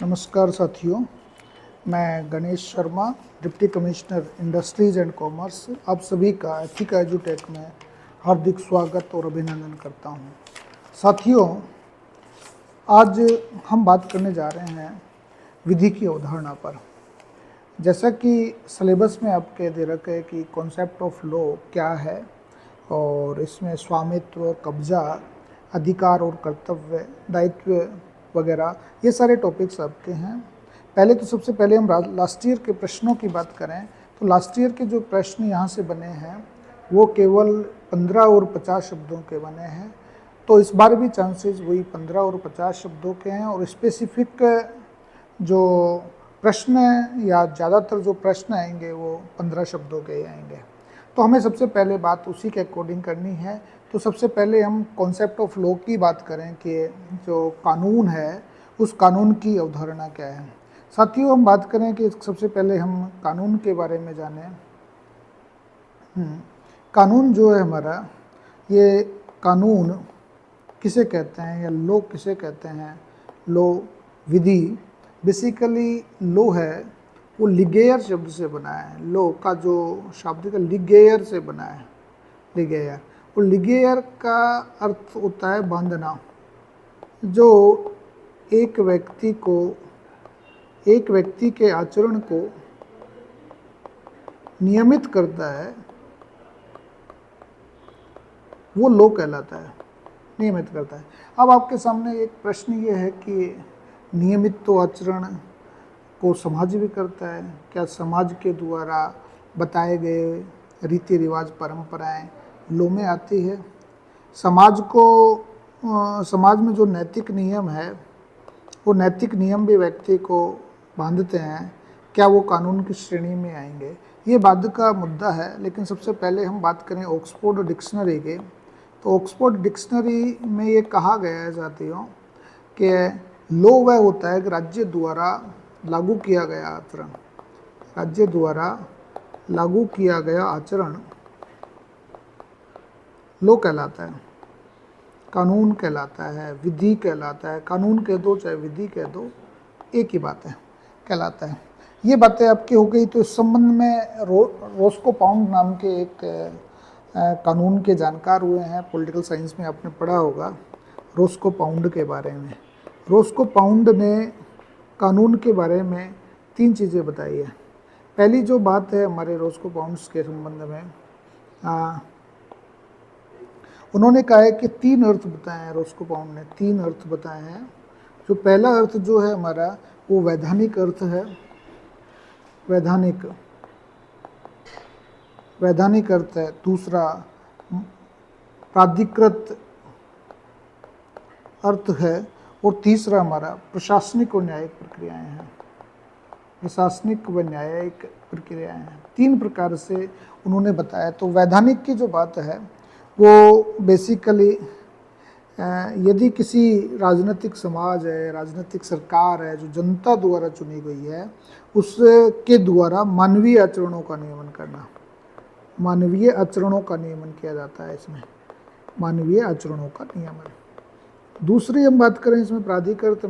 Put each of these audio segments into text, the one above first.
नमस्कार साथियों, मैं Ganesh Sharma, deputy commissioner industries and commerce, आप सभी का एथिका एजुटेक में हार्दिक स्वागत और अभिनंदन करता हूं। साथियों, आज हम बात करने जा रहे हैं विधि की अवधारणा पर। जैसा कि सिलेबस में आपके दे रखा है कि कॉन्सेप्ट ऑफ लॉ क्या है और इसमें स्वामित्व, कब्जा, अधिकार और कर्तव्य, दायित्व वगैरह ये सारे टॉपिक्स आपके हैं। पहले तो सबसे पहले हम लास्ट ईयर के प्रश्नों की बात करें तो लास्ट ईयर के जो प्रश्न यहाँ से बने हैं वो केवल 15 और 50 शब्दों के बने हैं। तो इस बार भी चांसेस वही 15 और 50 शब्दों के हैं और स्पेसिफिक जो प्रश्न या ज़्यादातर जो प्रश्न आएंगे वो 15 शब्दों के ही आएंगे। तो हमें सबसे पहले बात उसी के अकॉर्डिंग करनी है। तो सबसे पहले हम कॉन्सेप्ट ऑफ लॉ की बात करें कि जो कानून है उस कानून की अवधारणा क्या है। साथियों, हम बात करें कि सबसे पहले हम कानून के बारे में जानें। कानून जो है हमारा, ये कानून किसे कहते हैं या लॉ किसे कहते हैं? लॉ, विधि, बेसिकली लॉ है वो लिगेयर शब्द से बना है। लॉ का जो शाब्दिक लिगेयर से बना है, लिगेयर। और लिगेयर का अर्थ होता है बांधना। जो एक व्यक्ति के आचरण को नियमित करता है वो लॉ कहलाता है, नियमित करता है। अब आपके सामने एक प्रश्न ये है कि नियमित तो आचरण को समाज भी करता है, क्या समाज के द्वारा बताए गए रीति रिवाज परंपराएं लॉ में आती है? समाज में जो नैतिक नियम है वो नैतिक नियम भी व्यक्ति को बांधते हैं, क्या वो कानून की श्रेणी में आएंगे? ये बाद का मुद्दा है। लेकिन सबसे पहले हम बात करें ऑक्सफोर्ड डिक्शनरी के, तो ऑक्सफोर्ड डिक्शनरी में ये कहा गया है साथियों कि लॉ वह होता है कि राज्य द्वारा लागू किया गया आचरण, राज्य द्वारा लागू किया गया आचरण लॉ कहलाता है, कानून कहलाता है, विधि कहलाता है। कानून कह दो चाहे विधि कह दो, एक ही बात है, कहलाता है। ये बातें आपकी हो गई। तो इस संबंध में रोस्को पाउंड नाम के एक कानून के जानकार हुए हैं, पॉलिटिकल साइंस में आपने पढ़ा होगा रोस्को पाउंड के बारे में। रोस्को पाउंड ने कानून के बारे में 3 चीज़ें बताई है। पहली जो बात है हमारे रोस्को पाउंड्स के संबंध में, उन्होंने कहा है कि 3 अर्थ बताए हैं। रोस्को पाउंड ने 3 अर्थ बताए हैं। जो पहला अर्थ जो है हमारा वो वैधानिक अर्थ है, वैधानिक अर्थ है। दूसरा प्राधिकृत अर्थ है और तीसरा हमारा प्रशासनिक और न्यायिक प्रक्रियाएं हैं, प्रशासनिक व न्यायिक प्रक्रियाएं हैं। 3 प्रकार से उन्होंने बताया। तो वैधानिक की जो बात है वो बेसिकली यदि किसी राजनीतिक समाज है, राजनीतिक सरकार है जो जनता द्वारा चुनी गई है, उसके द्वारा मानवीय आचरणों का नियमन करना, मानवीय आचरणों का नियमन किया जाता है इसमें, मानवीय आचरणों का नियमन। दूसरी हम बात करें इसमें प्राधिकृत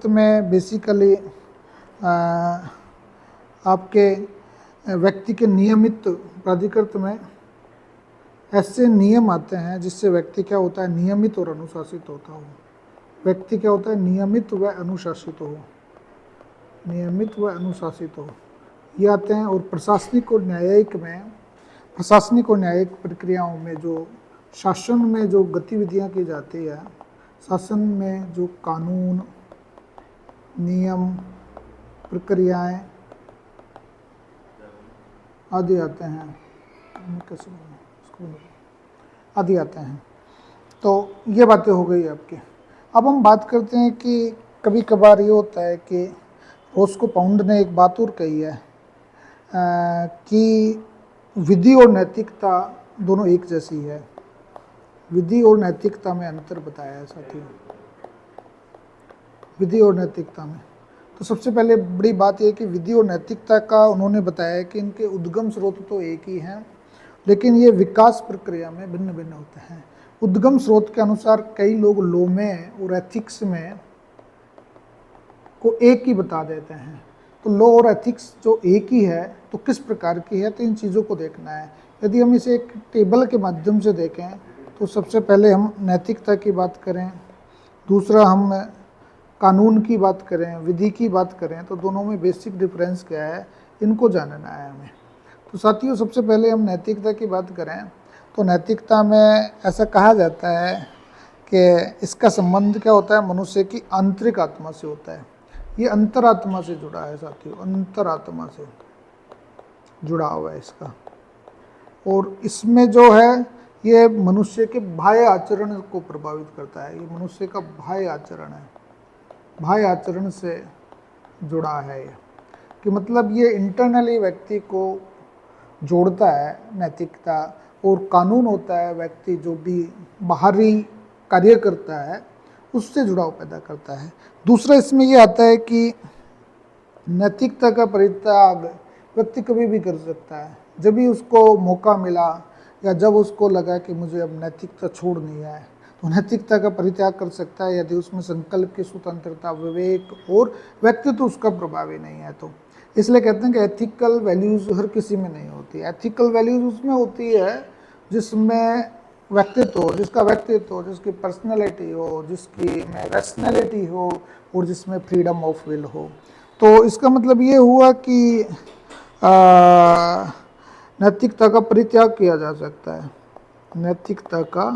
में बेसिकली आपके व्यक्ति के नियमित, प्राधिकृत में ऐसे नियम आते हैं जिससे व्यक्ति क्या होता है, नियमित और अनुशासित होता हो। व्यक्ति क्या होता है, नियमित व अनुशासित हो, नियमित व अनुशासित हो, ये आते हैं। और प्रशासनिक और न्यायिक में, प्रशासनिक और न्यायिक प्रक्रियाओं में जो शासन में जो गतिविधियां की जाती है, शासन में जो कानून, नियम, प्रक्रियाएं आदि आते हैं, आदि आते हैं। तो ये बातें हो गई आपकी। अब हम बात करते हैं कि कभी कभार ये होता है कि रोस्को पाउंड ने एक बात और कही है कि विधि और नैतिकता दोनों एक जैसी है। विधि और नैतिकता में अंतर बताया है साथियों, विधि और नैतिकता में। तो सबसे पहले बड़ी बात यह कि विधि और नैतिकता का उन्होंने बताया कि इनके उद्गम स्रोत तो एक ही हैं, लेकिन ये विकास प्रक्रिया में भिन्न भिन्न होते हैं। उद्गम स्रोत के अनुसार कई लोग लॉ में और एथिक्स में को एक ही बता देते हैं। तो लॉ और एथिक्स जो एक ही है तो किस प्रकार की है, तो इन चीज़ों को देखना है। यदि हम इसे एक टेबल के माध्यम से देखें तो सबसे पहले हम नैतिकता की बात करें, दूसरा हम कानून की बात करें, विधि की बात करें, तो दोनों में बेसिक डिफरेंस क्या है इनको जानना है हमें। तो साथियों, सबसे पहले हम नैतिकता की बात करें तो नैतिकता में ऐसा कहा जाता है कि इसका संबंध क्या होता है, मनुष्य की आंतरिक आत्मा से होता है। ये अंतरात्मा से जुड़ा है साथियों, अंतरात्मा से जुड़ा हुआ है इसका। और इसमें जो है ये मनुष्य के बाह्य आचरण को प्रभावित करता है। ये मनुष्य का बाह्य आचरण है, बाह्य आचरण से जुड़ा है ये, कि मतलब ये इंटरनली व्यक्ति को जोड़ता है नैतिकता। और कानून होता है व्यक्ति जो भी बाहरी कार्य करता है उससे जुड़ाव पैदा करता है। दूसरा इसमें ये आता है कि नैतिकता का परित्याग व्यक्ति कभी भी कर सकता है, जब भी उसको मौका मिला या जब उसको लगा कि मुझे अब नैतिकता छोड़नी है तो नैतिकता का परित्याग कर सकता है, यदि उसमें संकल्प की स्वतंत्रता, विवेक और व्यक्तित्व उसका प्रभावी नहीं है तो। इसलिए कहते हैं कि एथिकल वैल्यूज़ हर किसी में नहीं होती। एथिकल वैल्यूज़ उसमें होती है जिसमें व्यक्तित्व हो, जिसका व्यक्तित्व हो, जिसकी पर्सनैलिटी हो, जिसकी में रैशनैलिटी हो और जिसमें फ्रीडम ऑफ विल हो। तो इसका मतलब ये हुआ कि नैतिकता का परित्याग किया जा सकता है। नैतिकता का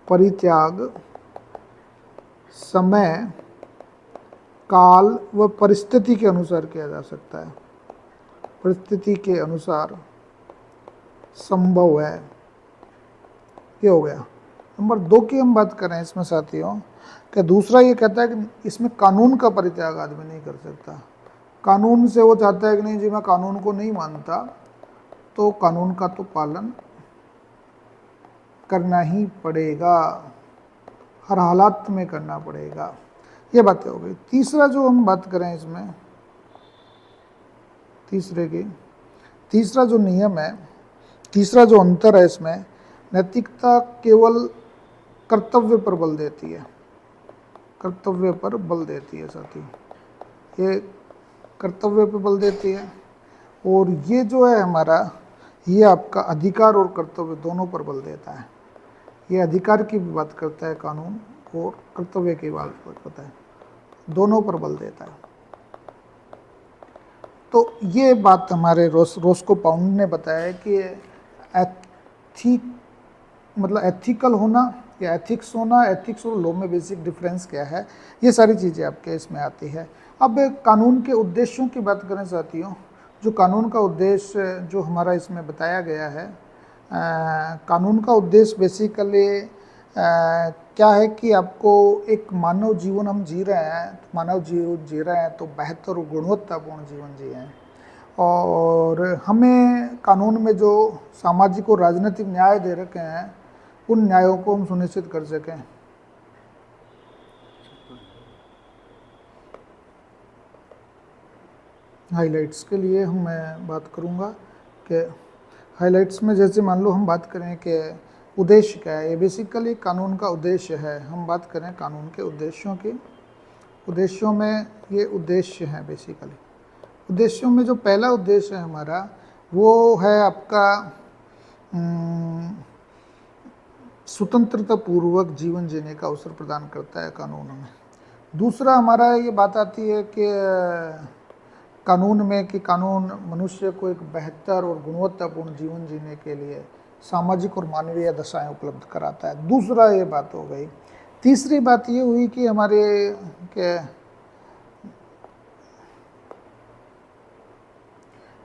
परित्याग समय, काल व परिस्थिति के अनुसार किया जा सकता है, परिस्थिति के अनुसार संभव है। ये हो गया। नंबर 2 की हम बात करें इसमें साथियों, कि दूसरा ये कहता है कि इसमें कानून का परित्याग आदमी नहीं कर सकता। कानून से वो चाहता है कि नहीं जी मैं कानून को नहीं मानता, तो कानून का तो पालन करना ही पड़ेगा, हर हालात में करना पड़ेगा। ये बातें हो गई। तीसरा जो हम बात करें इसमें, तीसरा जो नियम है, तीसरा जो अंतर है इसमें, नैतिकता केवल कर्तव्य पर बल देती है, कर्तव्य पर बल देती है साथी, ये कर्तव्य पर बल देती है। और ये जो है हमारा, ये आपका अधिकार और कर्तव्य दोनों पर बल देता है। ये अधिकार की भी बात करता है कानून और कर्तव्य की बात करता है, दोनों पर बल देता है। तो ये बात हमारे रोस्को पाउंड ने बताया कि मतलब एथिकल होना या एथिक्स होना, एथिक्स और लॉ में बेसिक डिफरेंस क्या है, ये सारी चीज़ें आपके इसमें आती है। अब कानून के उद्देश्यों की बात करें साथियों, जो कानून का उद्देश्य जो हमारा इसमें बताया गया है, कानून का उद्देश्य बेसिकली क्या है कि आपको एक मानव जीवन हम जी रहे हैं, मानव जीवन जी रहे हैं तो बेहतर और गुणवत्तापूर्ण जीवन जिए हैं। और हमें कानून में जो सामाजिक और राजनीतिक न्याय दे रखे हैं उन न्यायों को हम सुनिश्चित कर सकें। हाइलाइट्स के लिए मैं बात करूंगा कि हाइलाइट्स में जैसे मान लो हम बात करें कि उद्देश्य क्या है, ये बेसिकली कानून का उद्देश्य है। हम बात करें कानून के उद्देश्यों की, उद्देश्यों में ये उद्देश्य हैं बेसिकली। उद्देश्यों में जो पहला उद्देश्य है हमारा वो है आपका स्वतंत्रता पूर्वक जीवन जीने का अवसर प्रदान करता है कानून में। दूसरा हमारा ये बात आती है कि कानून में कि कानून मनुष्य को एक बेहतर और गुणवत्तापूर्ण जीवन जीने के लिए सामाजिक और मानवीय दशाएं उपलब्ध कराता है। दूसरा ये बात हो गई। तीसरी बात ये हुई कि हमारे के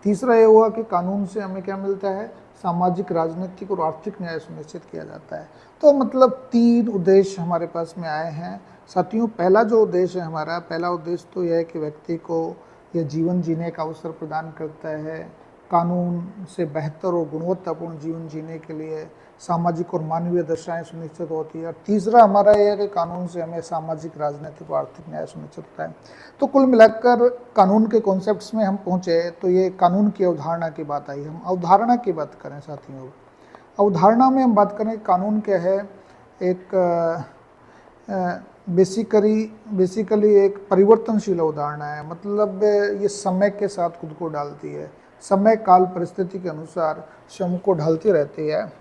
तीसरा ये हुआ कि कानून से हमें क्या मिलता है, सामाजिक, राजनीतिक और आर्थिक न्याय सुनिश्चित किया जाता है। तो मतलब 3 उद्देश्य हमारे पास में आए हैं साथियों। पहला जो उद्देश्य है हमारा, पहला उद्देश्य तो यह है कि व्यक्ति को यह जीवन जीने का अवसर प्रदान करता है। कानून से बेहतर और गुणवत्तापूर्ण जीवन जीने के लिए सामाजिक और मानवीय दशाएं सुनिश्चित होती है। और तीसरा हमारा यह है कि कानून से हमें सामाजिक, राजनीतिक और आर्थिक न्याय सुनिश्चित होता है। तो कुल मिलाकर कानून के कॉन्सेप्ट्स में हम पहुँचे तो ये कानून की अवधारणा की बात आई। हम अवधारणा की बात करें साथियों, अवधारणा में हम बात करें कानून क्या है, एक बेसिकली एक परिवर्तनशील अवधारणा है। मतलब ये समय के साथ खुद को ढालती है, समय काल परिस्थिति के अनुसार स्वयं को ढालती रहती है।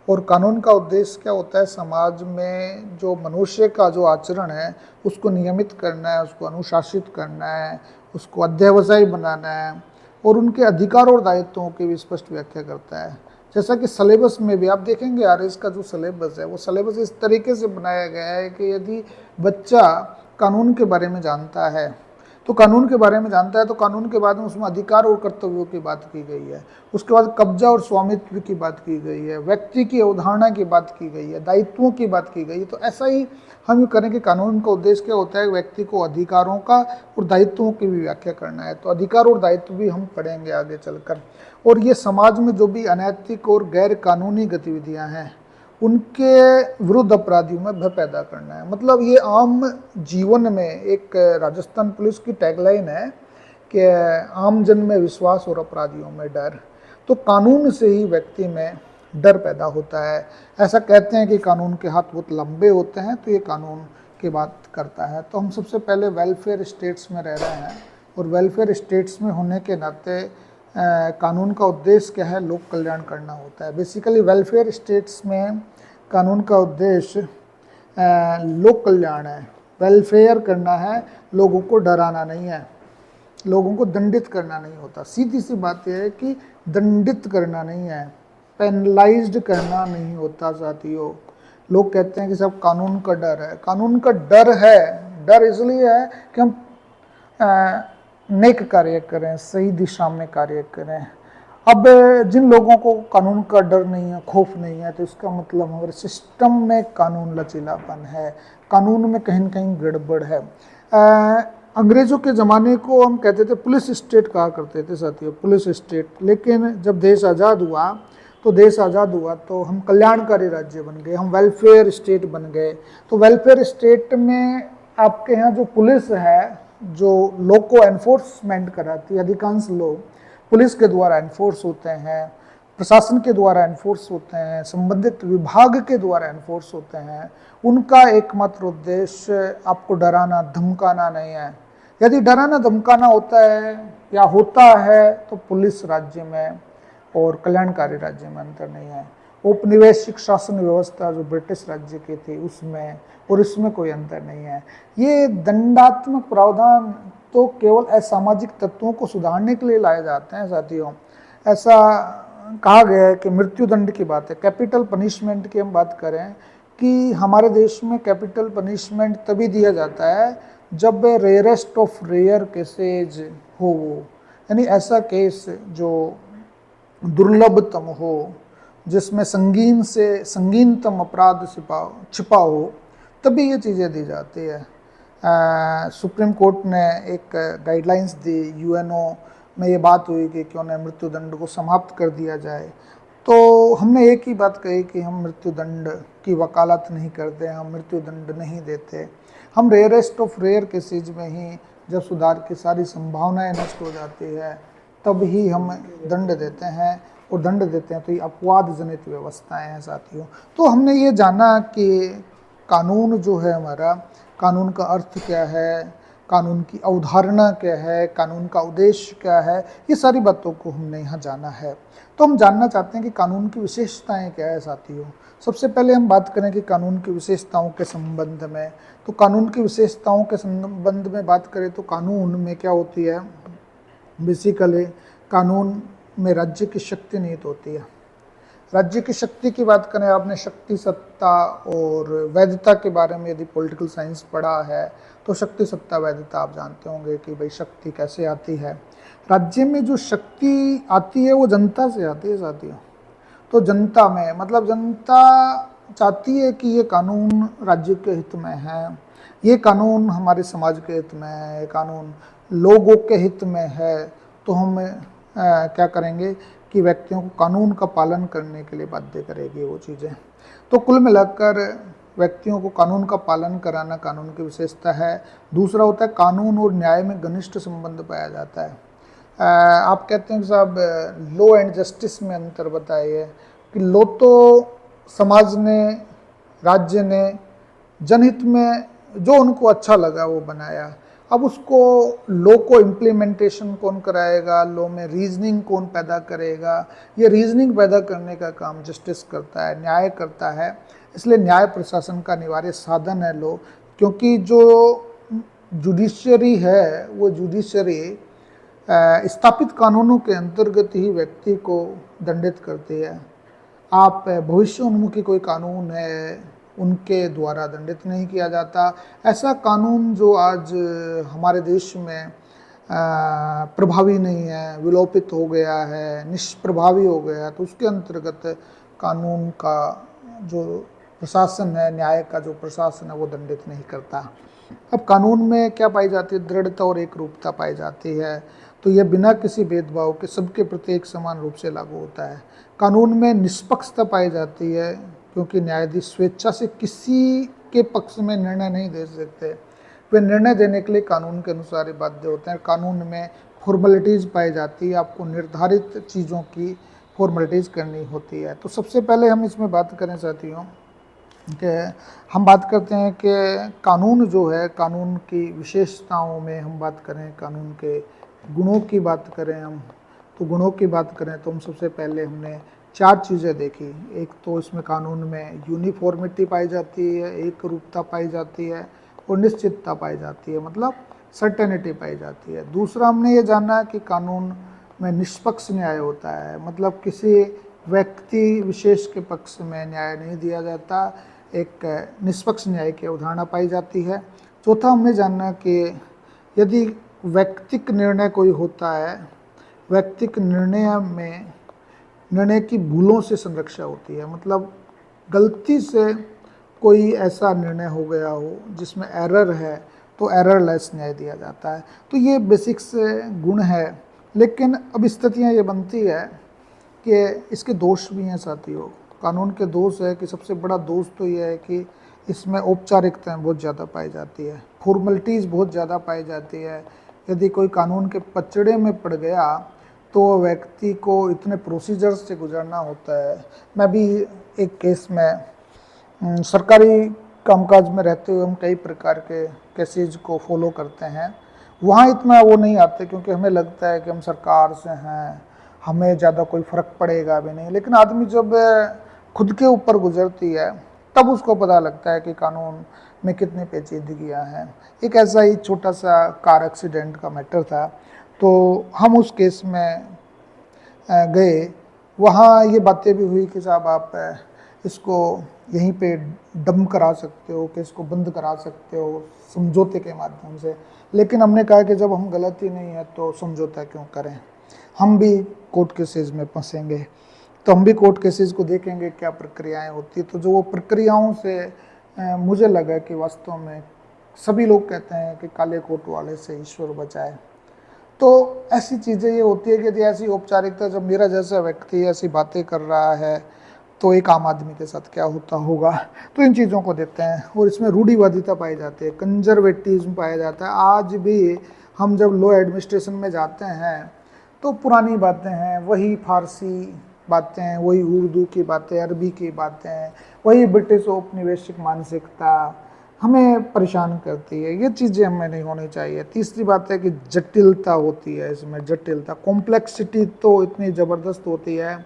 और कानून का उद्देश्य क्या होता है? समाज में जो मनुष्य का जो आचरण है उसको नियमित करना है, उसको अनुशासित करना है, उसको अध्यवसायी बनाना है और उनके अधिकार और दायित्वों की भी स्पष्ट व्याख्या करता है। जैसा कि सिलेबस में भी आप देखेंगे, आरएस का जो सिलेबस है वो सिलेबस इस तरीके से बनाया गया है कि यदि बच्चा कानून के बारे में जानता है तो कानून के बाद में उसमें अधिकार और कर्तव्यों की बात की गई है, उसके बाद कब्जा और स्वामित्व की बात की गई है, व्यक्ति की अवधारणा की बात की गई है, दायित्वों की बात की गई है। तो ऐसा ही हम करें कि कानून का उद्देश्य क्या होता है? व्यक्ति को अधिकारों का और दायित्वों की भी व्याख्या करना है। तो अधिकार और दायित्व भी हम पढ़ेंगे आगे चलकर। और ये समाज में जो भी अनैतिक और गैर कानूनी गतिविधियां हैं उनके विरुद्ध अपराधियों में भय पैदा करना है। मतलब ये आम जीवन में एक राजस्थान पुलिस की टैगलाइन है कि आम जन में विश्वास और अपराधियों में डर। तो कानून से ही व्यक्ति में डर पैदा होता है। ऐसा कहते हैं कि कानून के हाथ बहुत लंबे होते हैं, तो ये कानून की बात करता है। तो हम सबसे पहले वेलफेयर स्टेट्स में रह रहे हैं और वेलफेयर स्टेट्स में होने के नाते कानून का उद्देश्य क्या है? लोक कल्याण करना होता है। बेसिकली वेलफेयर स्टेट्स में कानून का उद्देश्य लोक कल्याण है, वेलफेयर करना है, लोगों को डराना नहीं है, लोगों को दंडित करना नहीं होता। सीधी सी बात यह है कि दंडित करना नहीं है, पेनलाइज्ड करना नहीं होता साथियों। लोग कहते हैं कि सब कानून का डर है। कानून का डर है, डर इसलिए है कि हम नेक कार्य करें, सही दिशा में कार्य करें। अब जिन लोगों को कानून का डर नहीं है, खौफ नहीं है, तो इसका मतलब हमारे सिस्टम में कानून लचीलापन है, कानून में कहीं न कहीं गड़बड़ है। अंग्रेजों के ज़माने को हम कहते थे पुलिस स्टेट कहा करते थे साथियों, पुलिस स्टेट। लेकिन जब देश आज़ाद हुआ तो हम कल्याणकारी राज्य बन गए, हम वेलफेयर स्टेट बन गए। तो वेलफेयर स्टेट में आपके यहाँ जो पुलिस है, जो लॉ को एनफोर्समेंट कराती है, अधिकांश लोग पुलिस के द्वारा एनफोर्स होते हैं, प्रशासन के द्वारा एनफोर्स होते हैं, संबंधित विभाग के द्वारा एनफोर्स होते हैं। उनका एकमात्र उद्देश्य आपको डराना धमकाना नहीं है। यदि डराना धमकाना होता है या होता है तो पुलिस राज्य में और कल्याणकारी राज्य में अंतर नहीं है। औपनिवेशिक शासन व्यवस्था जो ब्रिटिश राज्य की थी उसमें और इसमें कोई अंतर नहीं है। ये दंडात्मक प्रावधान तो केवल असामाजिक तत्वों को सुधारने के लिए लाए जाते हैं साथियों। ऐसा कहा गया है कि मृत्युदंड की बात है, कैपिटल पनिशमेंट की हम बात करें कि हमारे देश में कैपिटल पनिशमेंट तभी दिया जाता है जब रेयरेस्ट ऑफ रेयर केसेज हो, यानी ऐसा केस जो दुर्लभतम हो, जिसमें संगीन से संगीनतम अपराध छिपा हो, तभी ये चीज़ें दी जाती है। सुप्रीम कोर्ट ने एक गाइडलाइंस दी, यूएनओ में ये बात हुई कि क्यों न मृत्युदंड को समाप्त कर दिया जाए। तो हमने एक ही बात कही कि हम मृत्युदंड की वकालत नहीं करते, हम मृत्युदंड नहीं देते। हम रेयरेस्ट ऑफ रेयर केसेज में ही जब सुधार की सारी संभावनाएं नष्ट हो जाती है तब ही हम दंड देते हैं, और दंड देते हैं तो ये अपवाद जनित व्यवस्थाएं हैं साथियों। तो हमने ये जाना कि कानून जो है हमारा, कानून का अर्थ क्या है, कानून की अवधारणा क्या है, कानून का उद्देश्य क्या है, ये सारी बातों को हमने यहाँ जाना है। तो हम जानना चाहते हैं कि कानून की विशेषताएं क्या है साथियों। सबसे पहले हम बात करें कि कानून की विशेषताओं के संबंध में, तो कानून की विशेषताओं के संबंध में बात करें तो कानून में क्या होती है? बेसिकली कानून में राज्य की शक्ति निहित होती है। राज्य की शक्ति की बात करें, आपने शक्ति, सत्ता और वैधता के बारे में यदि पॉलिटिकल साइंस पढ़ा है तो शक्ति, सत्ता, वैधता आप जानते होंगे कि भाई शक्ति कैसे आती है। राज्य में जो शक्ति आती है वो जनता से आती है साथियों। तो जनता में मतलब जनता चाहती है कि ये कानून राज्य के हित में है, ये कानून हमारे समाज के हित में है, ये कानून लोगों के हित में है। तो हम क्या करेंगे कि व्यक्तियों को कानून का पालन करने के लिए बाध्य करेगी वो चीज़ें। तो कुल मिलाकर व्यक्तियों को कानून का पालन कराना कानून की विशेषता है। दूसरा होता है कानून और न्याय में घनिष्ठ संबंध पाया जाता है। आप कहते हैं कि साहब लॉ एंड जस्टिस में अंतर बताइए कि लॉ तो समाज ने, राज्य ने जनहित में जो उनको अच्छा लगा वो बनाया। अब उसको लॉ को इम्प्लीमेंटेशन कौन कराएगा, लॉ में रीजनिंग कौन पैदा करेगा, ये रीजनिंग पैदा करने का काम जस्टिस करता है, न्याय करता है। इसलिए न्याय प्रशासन का अनिवार्य साधन है लॉ, क्योंकि जो जुडिशरी है वो जुडिशरी स्थापित कानूनों के अंतर्गत ही व्यक्ति को दंडित करती है। आप भविष्योन्मुखी कोई कानून है उनके द्वारा दंडित नहीं किया जाता। ऐसा कानून जो आज हमारे देश में प्रभावी नहीं है, विलोपित हो गया है, निष्प्रभावी हो गया है, तो उसके अंतर्गत कानून का जो प्रशासन है, न्याय का जो प्रशासन है, वो दंडित नहीं करता। अब कानून में क्या पाई जाती है, दृढ़ता और एक रूपता पाई जाती है। तो यह बिना किसी भेदभाव के सबके प्रति एक समान रूप से लागू होता है। कानून में निष्पक्षता पाई जाती है, क्योंकि न्यायाधीश स्वेच्छा से किसी के पक्ष में निर्णय नहीं दे सकते, वे निर्णय देने के लिए कानून के अनुसार ही बाध्य होते हैं। कानून में फॉर्मेलिटीज़ पाई जाती है, आपको निर्धारित चीज़ों की फॉर्मेलिटीज़ करनी होती है। तो सबसे पहले हम इसमें बात करें साथियों कि हम बात करते हैं कि कानून जो है, कानून की विशेषताओं में हम बात करें, कानून के गुणों की बात करें हम, तो गुणों की बात करें तो हम सबसे पहले हमने 4 चीज़ें देखी। एक तो इसमें कानून में यूनिफॉर्मिटी पाई जाती है, एक रूपता पाई जाती है और निश्चितता पाई जाती है, मतलब सर्टेनिटी पाई जाती है। दूसरा हमने ये जाना कि कानून में निष्पक्ष न्याय होता है, मतलब किसी व्यक्ति विशेष के पक्ष में न्याय नहीं दिया जाता, एक निष्पक्ष न्याय की अवधारणा पाई जाती है। चौथा हमने जानना कि यदि व्यक्तिक निर्णय कोई होता है, व्यक्तिक निर्णय की भूलों से संरक्षा होती है, मतलब गलती से कोई ऐसा निर्णय हो गया हो जिसमें एरर है तो एररलेस न्याय दिया जाता है। तो ये बेसिक्स गुण है, लेकिन अब स्थितियाँ ये बनती है कि इसके दोष भी हैं साथियों। कानून के दोष है कि सबसे बड़ा दोष तो ये है कि इसमें औपचारिकताएं बहुत ज़्यादा पाई जाती है, फॉर्मेलिटीज़ बहुत ज़्यादा पाई जाती है। यदि कोई कानून के पचड़े में पड़ गया तो व्यक्ति को इतने प्रोसीजर्स से गुजरना होता है। मैं भी एक केस में सरकारी कामकाज में रहते हुए हम कई प्रकार के केसेज को फॉलो करते हैं। वहाँ इतना वो नहीं आते, क्योंकि हमें लगता है कि हम सरकार से हैं, हमें ज़्यादा कोई फ़र्क पड़ेगा भी नहीं। लेकिन आदमी जब खुद के ऊपर गुजरती है तब उसको पता लगता है कि कानून में कितनी पेचीदगियाँ हैं। एक ऐसा ही छोटा सा कार एक्सीडेंट का मैटर था, तो हम उस केस में गए। वहाँ ये बातें भी हुई कि साहब आप इसको यहीं पे डम करा सकते हो, कि इसको बंद करा सकते हो समझौते के माध्यम से। लेकिन हमने कहा कि जब हम गलती नहीं है तो समझौता क्यों करें, हम भी कोर्ट केसेस में फंसेंगे, तो हम भी कोर्ट केसेस को देखेंगे क्या प्रक्रियाएं होती। तो जो वो प्रक्रियाओं से मुझे लगा कि वास्तव में सभी लोग कहते हैं कि काले कोट वाले से ईश्वर बचाए। तो ऐसी चीज़ें ये होती है कि यदि ऐसी औपचारिकता, जब मेरा जैसा व्यक्ति ऐसी बातें कर रहा है तो एक आम आदमी के साथ क्या होता होगा। तो इन चीज़ों को देखते हैं। और इसमें रूढ़िवादिता पाई जाती है, कंजर्वेटिज्म पाया जाता है। आज भी हम जब लॉ एडमिनिस्ट्रेशन में जाते हैं तो पुरानी बातें हैं, वही फारसी बातें हैं, वही उर्दू की बातें, अरबी की बातें, वही ब्रिटिश औपनिवेशिक मानसिकता हमें परेशान करती है। ये चीज़ें हमें नहीं होनी चाहिए। तीसरी बात है कि जटिलता होती है, इसमें जटिलता, कॉम्प्लेक्सिटी तो इतनी ज़बरदस्त होती है,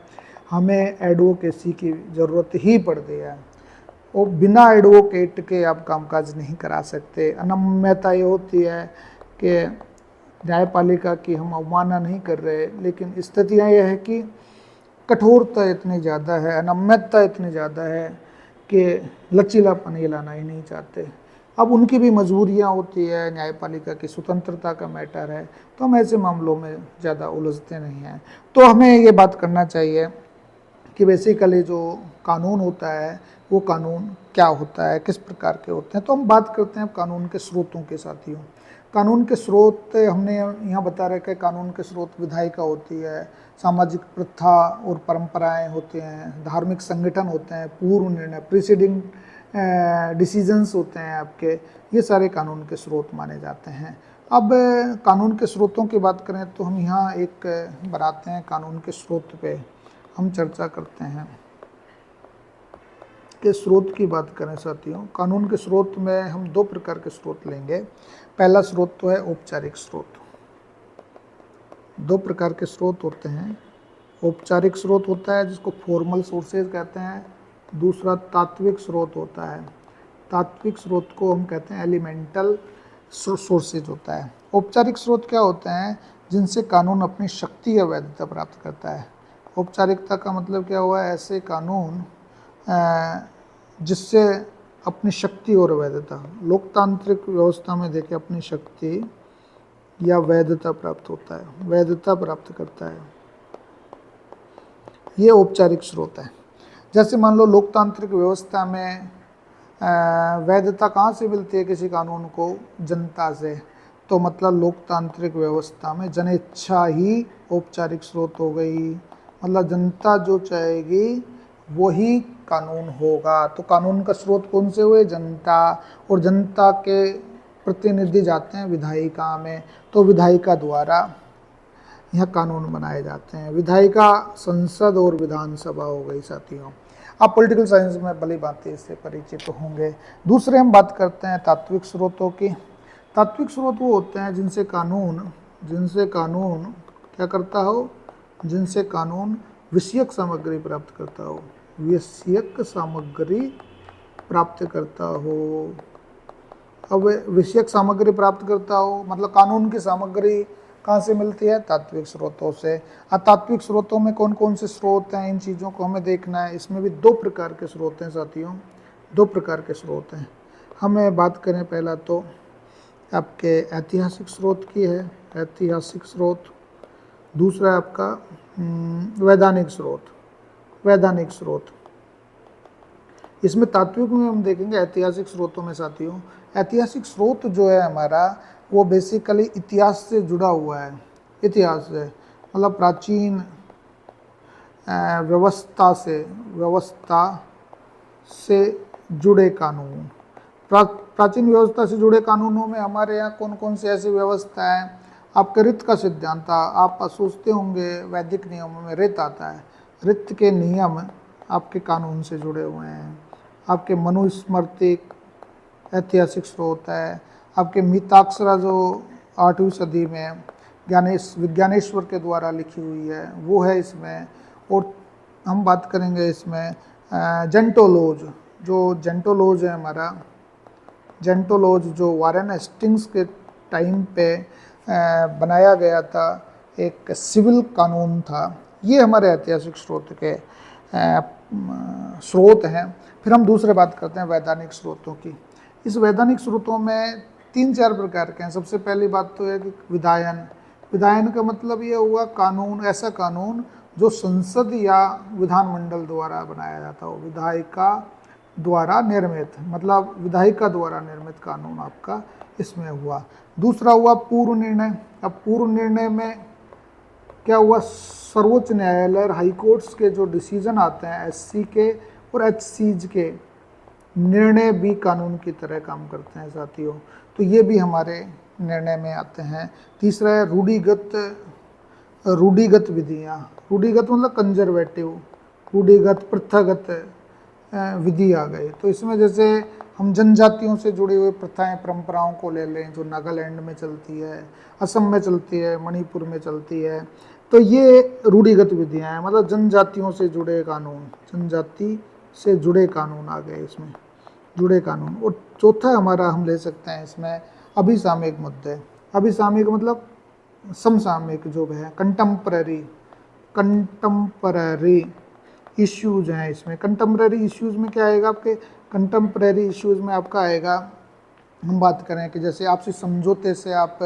हमें एडवोकेसी की ज़रूरत ही पड़ती है। और बिना एडवोकेट के आप कामकाज नहीं करा सकते। अनम्यता ये होती है कि न्यायपालिका की हम अवमानना नहीं कर रहे, लेकिन स्थितियाँ यह है कि कठोरता इतनी ज़्यादा है, अनम्यता इतनी ज़्यादा है कि लचीलापन ये लाना ही नहीं चाहते। अब उनकी भी मजबूरियाँ होती है, न्यायपालिका की स्वतंत्रता का मैटर है, तो हम ऐसे मामलों में ज़्यादा उलझते नहीं हैं। तो हमें ये बात करना चाहिए कि बेसिकली जो कानून होता है वो कानून क्या होता है, किस प्रकार के होते हैं। तो हम बात करते हैं कानून के स्रोतों के साथियों। कानून के स्रोत हमने यहाँ बता रखा है। कानून के स्रोत विधायिका होती है, सामाजिक प्रथा और परंपराएं होते हैं, धार्मिक संगठन होते हैं, पूर्व निर्णय प्रीसीडिंग डिसीजंस होते हैं आपके, ये सारे कानून के स्रोत माने जाते हैं। अब कानून के स्रोतों की बात करें तो हम यहाँ एक बनाते हैं, कानून के स्रोत पे हम चर्चा करते हैं के स्रोत की बात करें साथियों, कानून के स्रोत में हम दो प्रकार के स्रोत लेंगे। पहला स्रोत तो है औपचारिक स्रोत। दो प्रकार के स्रोत होते हैं। औपचारिक स्रोत होता है जिसको फॉर्मल सोर्सेज कहते हैं, दूसरा तात्विक स्रोत होता है। तात्विक स्रोत को हम कहते हैं एलिमेंटल सोर्सेज होता है। औपचारिक स्रोत क्या होते हैं? जिनसे कानून अपनी शक्ति या वैधता प्राप्त करता है। औपचारिकता का मतलब क्या हुआ? ऐसे कानून जिससे अपनी शक्ति और वैधता, लोकतांत्रिक व्यवस्था में देखें, अपनी शक्ति या वैधता प्राप्त होता है, वैधता प्राप्त करता है, ये औपचारिक स्रोत है। जैसे मान लो लोकतांत्रिक व्यवस्था में वैधता कहाँ से मिलती है किसी कानून को? जनता से। तो मतलब लोकतांत्रिक व्यवस्था में जनेच्छा ही औपचारिक स्रोत हो गई। मतलब जनता जो चाहेगी वही कानून होगा। तो कानून का स्रोत कौन से हुए? जनता। और जनता के प्रतिनिधि जाते हैं विधायिका में, तो विधायिका द्वारा यह कानून बनाए जाते हैं। विधायिका संसद और विधानसभा हो गई साथियों। आप पॉलिटिकल साइंस में भली बातें इससे परिचित होंगे। दूसरे हम बात करते हैं तात्विक स्रोतों की। तात्विक स्रोत वो होते हैं जिनसे कानून क्या करता हो? जिनसे कानून विषयक सामग्री प्राप्त करता हो, विषयक सामग्री प्राप्त करता हो। अब विषयक सामग्री प्राप्त करता हो मतलब कानून की सामग्री कहाँ से मिलती है? तात्विक स्रोतों से। तात्विक स्रोतों में कौन कौन से स्रोत हैं, इन चीज़ों को हमें देखना है। इसमें भी दो प्रकार के स्रोत हैं साथियों, दो प्रकार के स्रोत हैं। हमें बात करें पहला तो आपके ऐतिहासिक स्रोत की है, ऐतिहासिक स्रोत। दूसरा है आपका वैधानिक स्रोत, वैधानिक स्रोत। इसमें तात्विक में हम देखेंगे ऐतिहासिक स्रोतों में साथियों, ऐतिहासिक स्रोत जो है हमारा वो बेसिकली इतिहास से जुड़ा हुआ है। इतिहास से मतलब प्राचीन व्यवस्था से जुड़े कानून। प्राचीन व्यवस्था से जुड़े कानूनों में हमारे यहाँ कौन कौन सी ऐसी व्यवस्था है? आपके रित का सिद्धांत, आप सोचते होंगे वैदिक नियमों में रित आता है। रित के नियम आपके कानून से जुड़े हुए हैं। आपके मनुस्मृतिक ऐतिहासिक स्रोत है। आपके मिताक्षरा जो 8वीं सदी में विज्ञानेश्वर के द्वारा लिखी हुई है वो है इसमें। और हम बात करेंगे इसमें जेंटोलॉज, जो जेंटोलॉज है हमारा, जेंटोलॉज जो वारेन हेस्टिंग्स के टाइम पे बनाया गया था, एक सिविल कानून था। ये हमारे ऐतिहासिक स्रोत के स्रोत हैं। फिर हम दूसरे बात करते हैं वैधानिक स्रोतों की। इस वैधानिक स्रोतों में 3-4 प्रकार के हैं। सबसे पहली बात तो है कि विधायन। विधायन का मतलब ये हुआ कानून, ऐसा कानून जो संसद या विधानमंडल द्वारा बनाया जाता हो, विधायिका द्वारा निर्मित, मतलब विधायिका द्वारा निर्मित कानून आपका इसमें हुआ। दूसरा हुआ पूर्व निर्णय। अब पूर्व निर्णय में क्या हुआ? सर्वोच्च न्यायालय और हाई कोर्ट्स के जो डिसीजन आते हैं एससी के और एचसीज के, निर्णय भी कानून की तरह काम करते हैं साथियों। तो ये भी हमारे निर्णय में आते हैं। तीसरा है रूढ़िगत विधियाँ। रूढ़िगत मतलब कंजर्वेटिव, रूढ़िगत प्रथागत विधि आ गई। तो इसमें जैसे हम जनजातियों से जुड़ी हुई प्रथाएं परंपराओं को ले लें जो नागालैंड में चलती है, असम में चलती है, मणिपुर में चलती है, तो ये रूढ़िगत विधियाँ हैं। मतलब जनजातियों से जुड़े कानून, जनजाति से जुड़े कानून आ गए इसमें, जुड़े कानून। और चौथा हमारा हम ले सकते हैं इसमें अभिसामयिक मुद्दे। अभिसामयिक मतलब समसामयिक जो है, कंटेम्पररी इश्यूज हैं इसमें। कंटेम्पररी इश्यूज में क्या आएगा आपके? कंटेम्पररी इश्यूज में आपका आएगा, हम बात करें कि जैसे आपसी समझौते से आप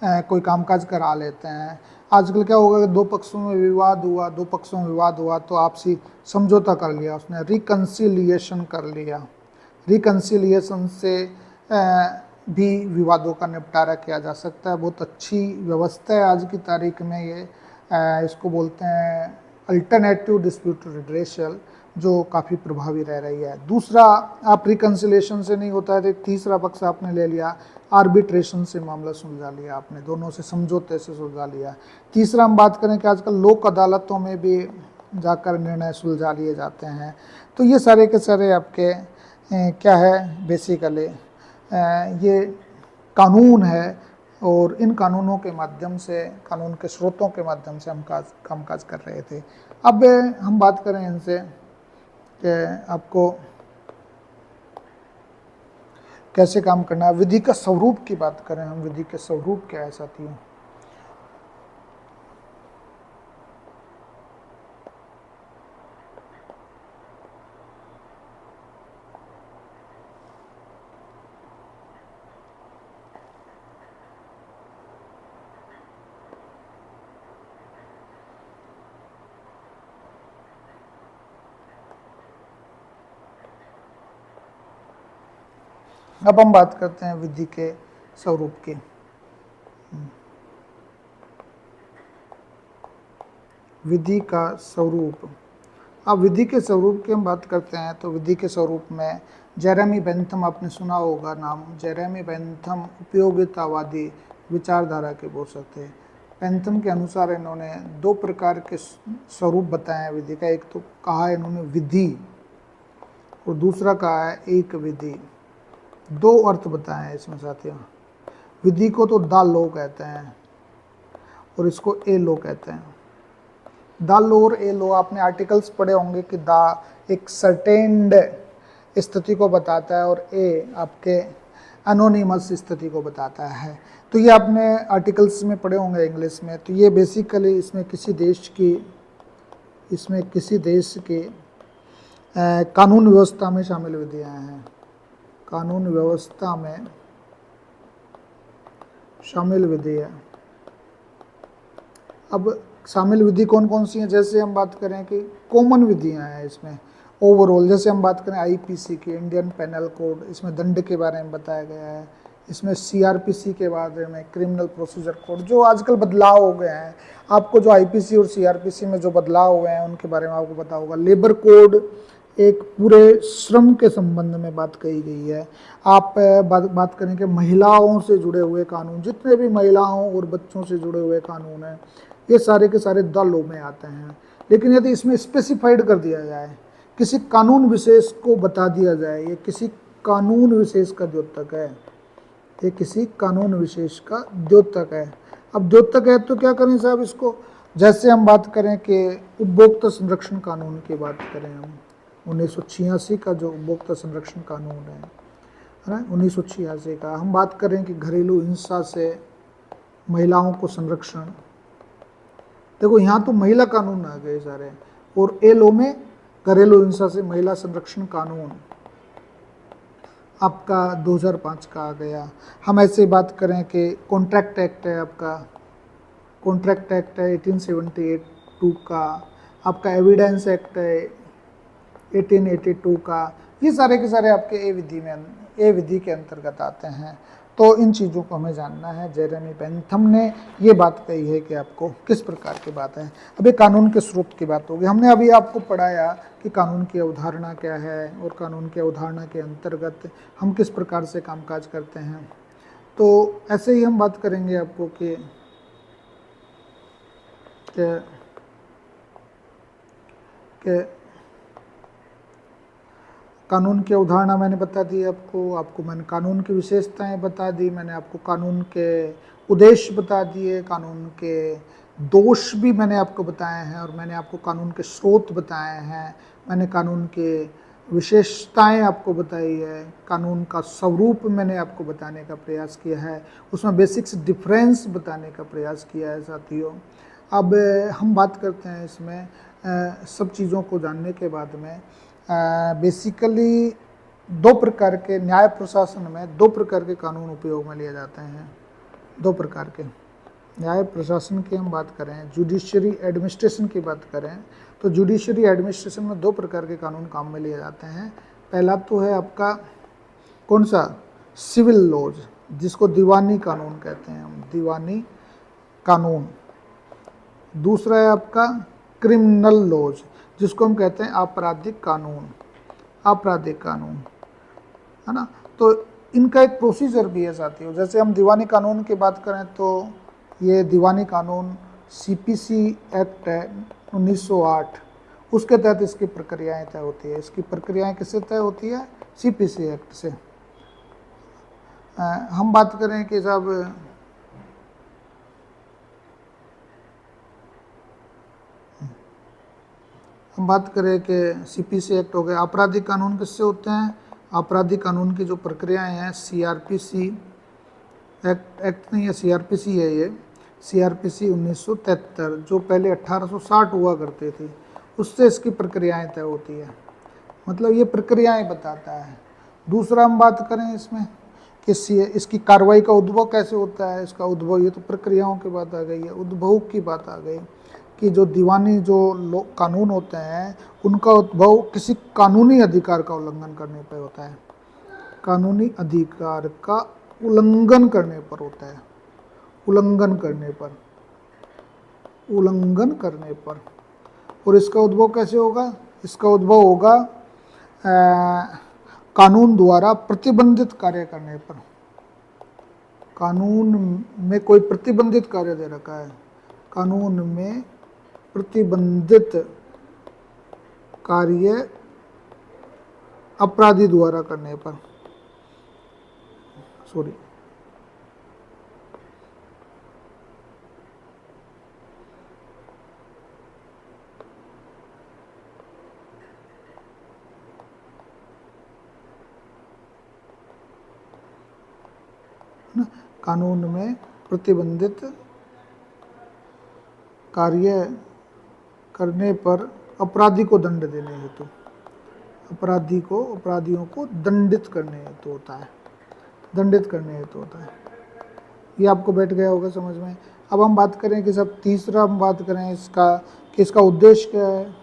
कोई कामकाज करा लेते हैं। आजकल क्या होगा कि दो पक्षों में विवाद हुआ तो आपसी समझौता कर लिया, उसने रिकन्सिलिएशन कर लिया। रिकन्सिलिएशन से भी विवादों का निपटारा किया जा सकता है। बहुत अच्छी व्यवस्था है आज की तारीख में ये। इसको बोलते हैं अल्टरनेटिव डिस्प्यूट रिड्रेसल, जो काफ़ी प्रभावी रह रही है। दूसरा, आप रिकन्सिलेशन से नहीं होता है तो तीसरा पक्ष आपने ले लिया, आर्बिट्रेशन से मामला सुलझा लिया आपने, दोनों से समझौते से सुलझा लिया। तीसरा हम बात करें कि आजकल लोक अदालतों में भी जाकर निर्णय सुलझा लिए जाते हैं। तो ये सारे के सारे आपके क्या है, बेसिकली ये कानून है, और इन कानूनों के माध्यम से, कानून के स्रोतों के माध्यम से हम कामकाज कर रहे थे। अब हम बात करें इनसे कि आपको कैसे काम करना है। विधि का स्वरूप की बात करें हम, विधि के स्वरूप क्या है साथियों। अब हम बात करते हैं विधि के स्वरूप की। विधि का स्वरूप। अब विधि के स्वरूप की हम बात करते हैं तो विधि के स्वरूप में जेरेमी बेंथम, आपने सुना होगा नाम, जेरेमी बेंथम उपयोगितावादी विचारधारा के पोषक थे। बेंथम के अनुसार इन्होंने दो प्रकार के स्वरूप बताए हैं विधि का। एक तो कहा है इन्होंने विधि, और दूसरा कहा है एक विधि। दो अर्थ बताए हैं इसमें साथियों। विधि को तो द लॉ कहते हैं और इसको ए लॉ कहते हैं। द लॉ और ए लॉ, आपने आर्टिकल्स पढ़े होंगे कि द एक सर्टेन्ड स्थिति को बताता है और ए आपके एनोनिमस स्थिति को बताता है। तो ये आपने आर्टिकल्स में पढ़े होंगे इंग्लिश में। तो ये बेसिकली इसमें किसी देश की कानून व्यवस्था में शामिल विधियाँ हैं, कानून व्यवस्था में शामिल विधि है। अब शामिल विधि कौन कौन सी हैं, जैसे हम बात करें कि कॉमन विधियां हैं इसमें ओवरऑल। जैसे हम बात करें आईपीसी की, इंडियन पेनल कोड, इसमें दंड के बारे में बताया गया है। इसमें सीआरपीसी के बारे में, क्रिमिनल प्रोसीजर कोड, जो आजकल बदलाव हो गए हैं। आपको जो आईपीसी और सीआरपीसी में जो बदलाव हुए हैं उनके बारे में आपको पता होगा। लेबर कोड एक पूरे श्रम के संबंध में बात कही गई है। आप बात करें कि महिलाओं से जुड़े हुए कानून, जितने भी महिलाओं और बच्चों से जुड़े हुए कानून हैं, ये सारे के सारे द लॉ में आते हैं। लेकिन यदि इसमें स्पेसिफाइड कर दिया जाए, किसी कानून विशेष को बता दिया जाए, ये किसी कानून विशेष का द्योतक है, ये किसी कानून विशेष का द्योतक है। अब द्योतक है तो क्या करें साहब इसको, जैसे हम बात करें कि उपभोक्ता संरक्षण कानून की बात करें हम, 1986 का जो उपभोक्ता संरक्षण कानून है ना, 1986 का। हम बात करें कि घरेलू हिंसा से महिलाओं को संरक्षण, देखो यहाँ तो महिला कानून आ गए सारे, और ए लॉ में घरेलू हिंसा से महिला संरक्षण कानून आपका 2005 का आ गया। हम ऐसे बात करें कि कॉन्ट्रैक्ट एक्ट है आपका, कॉन्ट्रैक्ट एक्ट है 1878 का, आपका एविडेंस एक्ट है 1882 का। ये सारे के सारे आपके ए विधि के अंतर्गत आते हैं। तो इन चीज़ों को हमें जानना है। जेरेमी बेंथम ने ये बात कही है कि आपको किस प्रकार की बात है। अभी कानून के स्रोत की बात होगी। हमने अभी आपको पढ़ाया कि कानून की अवधारणा क्या है और कानून की अवधारणा के अंतर्गत हम किस प्रकार से कामकाज करते हैं। तो ऐसे ही हम बात करेंगे आपको कि कानून की अवधारणा मैंने बता दी आपको मैंने कानून की विशेषताएं बता दी, मैंने आपको कानून के उद्देश्य बता दिए, कानून के दोष भी मैंने आपको बताए हैं, और मैंने आपको कानून के स्रोत बताए हैं, मैंने कानून के विशेषताएं आपको बताई है, कानून का स्वरूप मैंने आपको बताने का प्रयास किया है, उसमें बेसिक्स डिफरेंस बताने का प्रयास किया है साथियों। अब हम बात करते हैं इसमें सब चीज़ों को जानने के बाद में बेसिकली दो प्रकार के न्याय प्रशासन में दो प्रकार के कानून उपयोग में लिए जाते हैं। दो प्रकार के न्याय प्रशासन की हम बात करें, जुडिशरी एडमिनिस्ट्रेशन की बात करें, तो जुडिशरी एडमिनिस्ट्रेशन में दो प्रकार के कानून काम में लिए जाते हैं। पहला तो है आपका कौन सा, सिविल लॉज, जिसको दीवानी कानून कहते हैं हम, दीवानी कानून। दूसरा है आपका क्रिमिनल लॉज, जिसको हम कहते हैं आपराधिक कानून, आपराधिक कानून, है ना। तो इनका एक प्रोसीजर भी है साथियों। जैसे हम दीवानी कानून की बात करें तो ये दीवानी कानून सीपीसी एक्ट है 1908, उसके तहत इसकी प्रक्रियाएं तय होती है। इसकी प्रक्रियाएं किससे तय होती है? सीपीसी एक्ट से। हम बात करें कि साहब हम बात करें कि सीपीसी एक्ट हो गया। आपराधिक कानून किससे होते हैं? आपराधिक कानून की जो प्रक्रियाएं हैं सीआरपीसी एक्ट नहीं है, सीआरपीसी है ये। सीआरपीसी 1973 जो पहले 1860 हुआ करते थे, उससे इसकी प्रक्रियाएं तय होती है। मतलब ये प्रक्रियाएं बताता है। दूसरा हम बात करें इसमें कि इसकी कार्रवाई का उद्भव कैसे होता है। इसका उद्भव, ये तो प्रक्रियाओं की बात आ गई है, उद्भव की बात आ गई कि जो दीवानी जो कानून होते हैं उनका उद्भव किसी कानूनी अधिकार का उल्लंघन करने पर होता है। कानूनी अधिकार का उल्लंघन करने पर होता है। उल्लंघन करने पर, उल्लंघन करने पर। और इसका उद्भव कैसे होगा? इसका उद्भव होगा कानून द्वारा प्रतिबंधित कार्य करने पर। कानून में कोई प्रतिबंधित कार्य दे रखा है, कानून में प्रतिबंधित कार्य अपराधी द्वारा करने पर, सॉरी, कानून में प्रतिबंधित कार्य करने पर अपराधी को दंड देने हेतु, अपराधियों को दंडित करने हेतु होता है, दंडित करने हेतु होता है। ये आपको बैठ गया होगा समझ में। अब हम बात करें कि सब तीसरा हम बात करें इसका कि इसका उद्देश्य क्या है।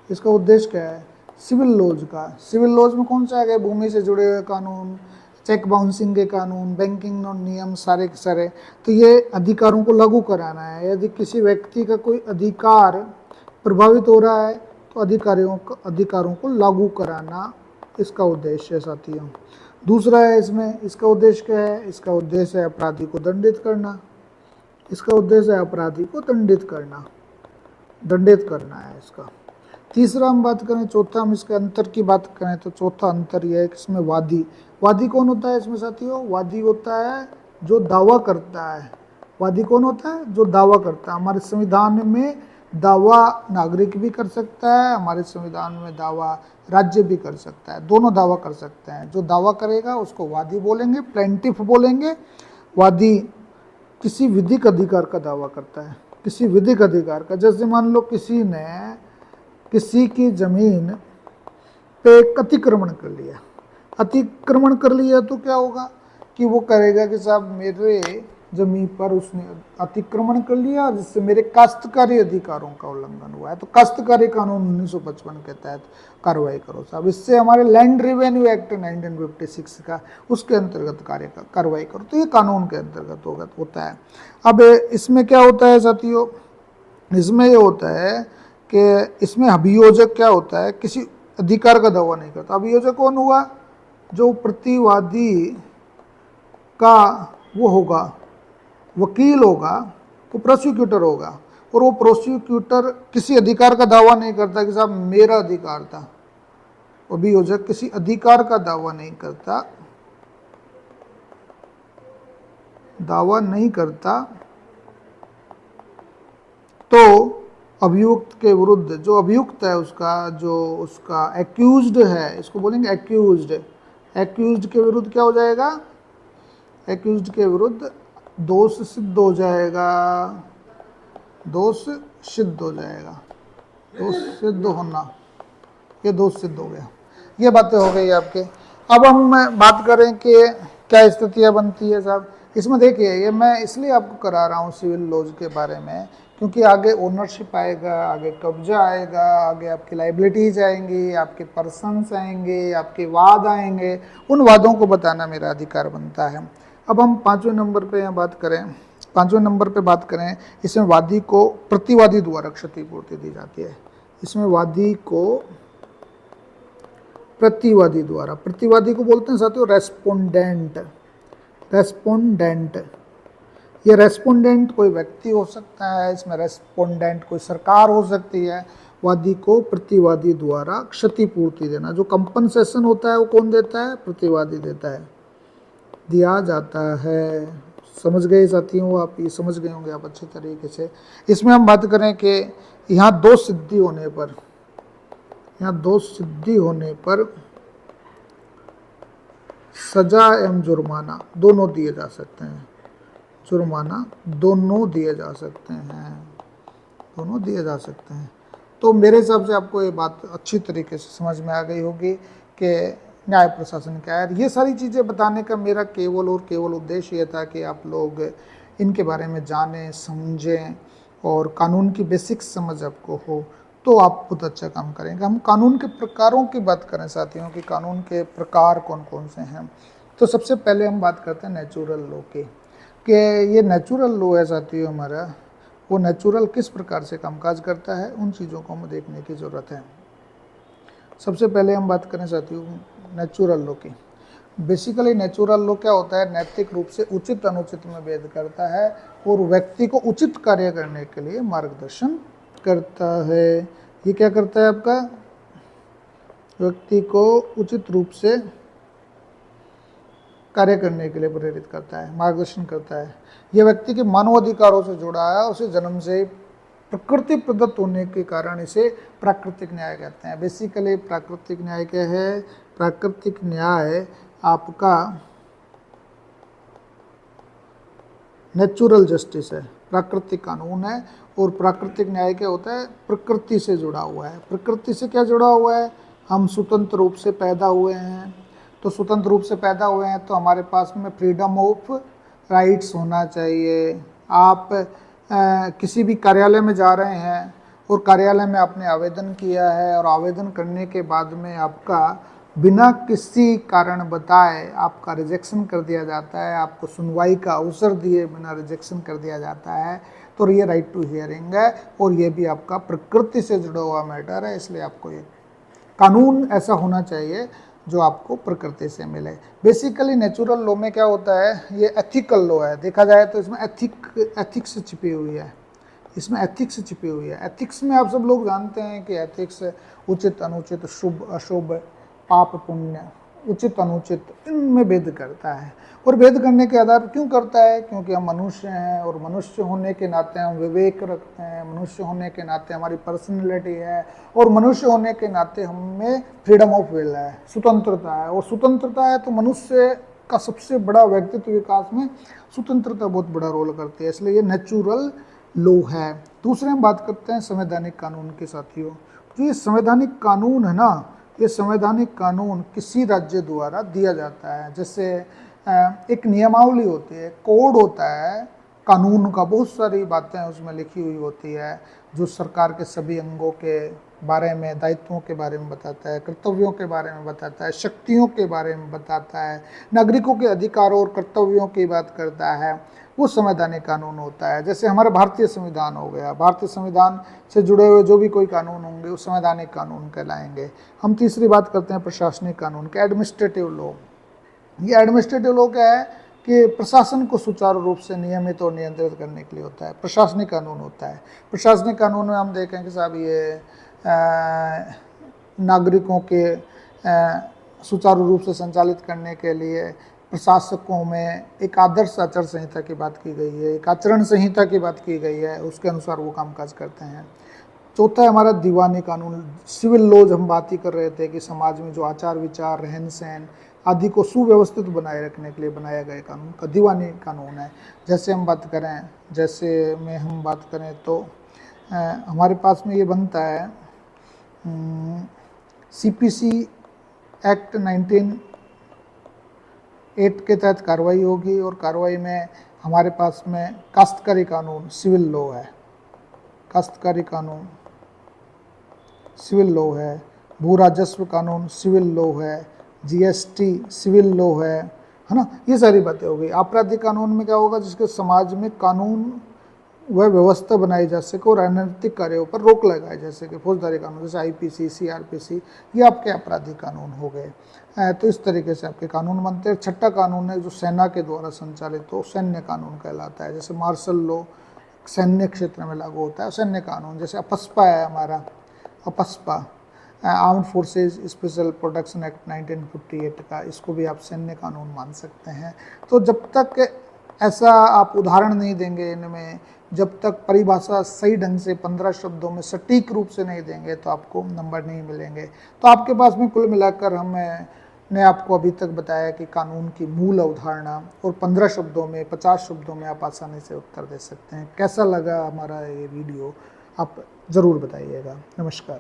इसका उद्देश्य क्या है? सिविल लॉज का। सिविल लॉज में कौन सा आ गया? भूमि से जुड़े हुए कानून, चेक बाउंसिंग के कानून, बैंकिंग नियम, सारे के सारे। तो ये अधिकारों को लागू कराना है। यदि किसी व्यक्ति का कोई अधिकार प्रभावित हो रहा है तो अधिकारों को लागू कराना इसका उद्देश्य है साथियों। दूसरा है इसमें, इसका उद्देश्य क्या है? इसका उद्देश्य है अपराधी को दंडित करना। इसका उद्देश्य है अपराधी को दंडित करना है इसका। तीसरा हम बात करें, चौथा हम इसके अंतर की बात करें तो चौथा अंतर यह है कि इसमें वादी कौन होता है इसमें साथियों? वादी होता है जो दावा करता है। वादी कौन होता है? जो दावा करता है। हमारे संविधान में दावा नागरिक भी कर सकता है, हमारे संविधान में दावा राज्य भी कर सकता है, दोनों दावा कर सकते हैं। जो दावा करेगा उसको वादी बोलेंगे, प्लेंटिफ बोलेंगे। वादी किसी विधिक अधिकार का दावा करता है, किसी विधिक अधिकार का। जैसे मान लो किसी ने किसी की जमीन पे अतिक्रमण कर लिया, अतिक्रमण कर लिया तो क्या होगा कि वो करेगा कि साहब मेरे जमीन पर उसने अतिक्रमण कर लिया जिससे मेरे काश्तकारी अधिकारों का उल्लंघन हुआ है, तो काश्तकारी कानून 1955 के तहत कार्रवाई करो साहब। इससे हमारे लैंड रेवेन्यू एक्ट 1956 का, उसके अंतर्गत कार्रवाई करो। तो ये कानून के अंतर्गत होता है। अब इसमें क्या होता है साथियों? इसमें ये होता है कि इसमें अभियोजक क्या होता है? किसी अधिकार का दावा नहीं करता। अभियोजक कौन हुआ? जो प्रतिवादी का वो होगा, वकील होगा, वो प्रोसिक्यूटर होगा। और वो प्रोसिक्यूटर किसी अधिकार का दावा नहीं करता कि साहब मेरा अधिकार था। अभियोजक किसी अधिकार का दावा नहीं करता, तो अभियुक्त के विरुद्ध, जो अभियुक्त है उसका एक्यूज्ड है, इसको बोलेंगे एक्यूज्ड। एक्यूज्ड के विरुद्ध क्या हो जाएगा? एक्यूज्ड के विरुद्ध दोष सिद्ध हो जाएगा। दोष सिद्ध होना, ये दोष सिद्ध हो गया। ये बातें हो गई आपके। अब हम बात करें कि क्या स्थितियाँ बनती है साहब। इसमें देखिए, ये मैं इसलिए आपको करा रहा हूँ सिविल लॉज के बारे में क्योंकि आगे ओनरशिप आएगा, आगे कब्जा आएगा, आगे आपकी लाइबिलिटीज आएंगी, आपके पर्सन्स आएंगे, आपके वाद आएंगे। उन वादों को बताना मेरा अधिकार बनता है। अब हम पाँचवें नंबर पे बात करें, इसमें वादी को प्रतिवादी द्वारा क्षतिपूर्ति दी जाती है। इसमें वादी को प्रतिवादी द्वारा, प्रतिवादी को बोलते हैं साथियों रेस्पोंडेंट। ये रेस्पोंडेंट कोई व्यक्ति हो सकता है, इसमें रेस्पोंडेंट कोई सरकार हो सकती है, वादी को प्रतिवादी द्वारा क्षतिपूर्ति देना। जो कंपनसेशन होता है वो कौन देता है? प्रतिवादी देता है, दिया जाता है। समझ गए साथियों? आप ये समझ गए होंगे आप अच्छे तरीके से। इसमें हम बात करें कि यहाँ दो सिद्धि होने पर सजा एवं जुर्माना दोनों दिए जा सकते हैं। जुर्माना दोनों दिए जा सकते हैं। तो मेरे हिसाब से आपको ये बात अच्छी तरीके से समझ में आ गई होगी कि न्याय प्रशासन क्या है। ये सारी चीज़ें बताने का मेरा केवल और केवल उद्देश्य ये था कि आप लोग इनके बारे में जानें, समझें और कानून की बेसिक समझ आपको हो, तो आप बहुत अच्छा काम करेंगे। हम कानून के प्रकारों की बात करें साथियों कि कानून के प्रकार कौन कौन से हैं, तो सबसे पहले हम बात करते हैं नेचुरल लॉ की, कि ये नेचुरल लॉ है साथियों हमारा, वो नेचुरल किस प्रकार से कामकाज करता है, उन चीज़ों को हमें देखने की ज़रूरत है। सबसे पहले हम बात करें साथियों नेचुरल लॉ की। बेसिकली नेचुरल लॉ क्या होता है? नैतिक रूप से उचित अनुचित में भेद करता है और व्यक्ति को उचित कार्य करने के लिए मार्गदर्शन करता है। ये क्या करता है? आपका व्यक्ति को उचित रूप से कार्य करने के लिए प्रेरित करता है, मार्गदर्शन करता है। यह व्यक्ति के मानवाधिकारों से जुड़ा है, उसे जन्म से प्रकृति प्रदत्त होने के कारण इसे प्राकृतिक न्याय कहते हैं। बेसिकली प्राकृतिक न्याय क्या है? प्राकृतिक न्याय आपका नेचुरल जस्टिस है, प्राकृतिक कानून है। और प्राकृतिक न्याय क्या होता है? प्रकृति से जुड़ा हुआ है। प्रकृति से क्या जुड़ा हुआ है? हम स्वतंत्र रूप से पैदा हुए हैं, तो स्वतंत्र रूप से पैदा हुए हैं तो हमारे पास में फ्रीडम ऑफ राइट्स होना चाहिए। आप किसी भी कार्यालय में जा रहे हैं और कार्यालय में आपने आवेदन किया है और आवेदन करने के बाद में आपका बिना किसी कारण बताए आपका रिजेक्शन कर दिया जाता है, आपको सुनवाई का अवसर दिए बिना रिजेक्शन कर दिया जाता है, तो ये राइट टू हियरिंग है और ये भी आपका प्रकृति से जुड़ा हुआ मैटर है। इसलिए आपको ये कानून ऐसा होना चाहिए जो आपको प्रकृति से मिले। बेसिकली नेचुरल लॉ में क्या होता है? ये एथिकल लॉ है, देखा जाए तो इसमें एथिक्स छिपी हुई है, एथिक्स में आप सब लोग जानते हैं कि एथिक्स उचित अनुचित, शुभ अशुभ, पाप पुण्य, उचित अनुचित, इनमें भेद करता है। और भेद करने के आधार क्यों करता है? क्योंकि हम मनुष्य हैं और मनुष्य होने के नाते हम विवेक रखते हैं, मनुष्य होने के नाते हमारी पर्सनैलिटी है और मनुष्य होने के नाते हमें फ्रीडम ऑफ विल है, स्वतंत्रता है। और स्वतंत्रता है तो मनुष्य का सबसे बड़ा व्यक्तित्व विकास में स्वतंत्रता बहुत बड़ा रोल करती है, इसलिए ये नेचुरल लॉ है। दूसरे हम बात करते हैं संवैधानिक कानून के साथियों। जो ये संवैधानिक कानून है ना, ये संवैधानिक कानून किसी राज्य द्वारा दिया जाता है। जैसे एक नियमावली होती है, कोड होता है कानून का, बहुत सारी बातें उसमें लिखी हुई होती है जो सरकार के सभी अंगों के बारे में, दायित्वों के बारे में बताता है, कर्तव्यों के बारे में बताता है, शक्तियों के बारे में बताता है, नागरिकों के अधिकारों और कर्तव्यों की बात करता है, वो संवैधानिक कानून होता है। जैसे हमारा भारतीय संविधान हो गया, भारतीय संविधान से जुड़े हुए जो भी कोई कानून होंगे वो संवैधानिक कानून कहलाएंगे। हम तीसरी बात करते हैं प्रशासनिक कानून के, एडमिनिस्ट्रेटिव लॉ। ये एडमिनिस्ट्रेटिव लॉ क्या है? कि प्रशासन को सुचारू रूप से नियमित और नियंत्रित करने के लिए होता है, प्रशासनिक कानून होता है। प्रशासनिक कानून में हम देखें कि साहब ये नागरिकों के सुचारू रूप से संचालित करने के लिए प्रशासकों में एक आदर्श आचार संहिता की बात की गई है, एक आचरण संहिता की बात की गई है, उसके अनुसार वो कामकाज करते हैं। चौथा है हमारा दीवानी कानून, सिविल लॉज। हम बात ही कर रहे थे कि समाज में जो आचार विचार, रहन सहन आदि को सुव्यवस्थित बनाए रखने के लिए बनाया गया कानून का दीवानी कानून है। जैसे हम बात करें तो हमारे पास में ये बनता है CPC एक्ट 1908 के तहत कार्रवाई होगी और कार्रवाई में हमारे पास में काश्तकारी कानून सिविल लॉ है, काश्तकारी कानून सिविल लॉ है, भू राजस्व कानून सिविल लॉ है, GST सिविल लॉ है ना। ये सारी बातें हो गई। आपराधिक कानून में क्या होगा? जिसके समाज में कानून वह व्यवस्था बनाई जा सके और अनैतिक कार्यों पर रोक लगाए, जैसे कि फौजदारी कानून, जैसे IPC, CRPC, ये आपके आपराधिक कानून हो गए। तो इस तरीके से आपके कानून बनते हैं। छठा कानून है जो सेना के द्वारा संचालित हो, सैन्य कानून कहलाता है। जैसे मार्शल लॉ सैन्य क्षेत्र में लागू होता है, सैन्य कानून। जैसे अपस्पा है हमारा, AFSPA, armed forces special protection act 1958 का, इसको भी आप सैन्य कानून मान सकते हैं। तो जब तक ऐसा आप उदाहरण नहीं देंगे इनमें, जब तक परिभाषा सही ढंग से 15 शब्दों में सटीक रूप से नहीं देंगे तो आपको नंबर नहीं मिलेंगे। तो आपके पास में कुल मिलाकर हमने आपको अभी तक बताया कि कानून की मूल अवधारणा, और 15 शब्दों में 50 शब्दों में आप आसानी से उत्तर दे सकते हैं। कैसा लगा हमारा ये वीडियो आप ज़रूर बताइएगा। नमस्कार।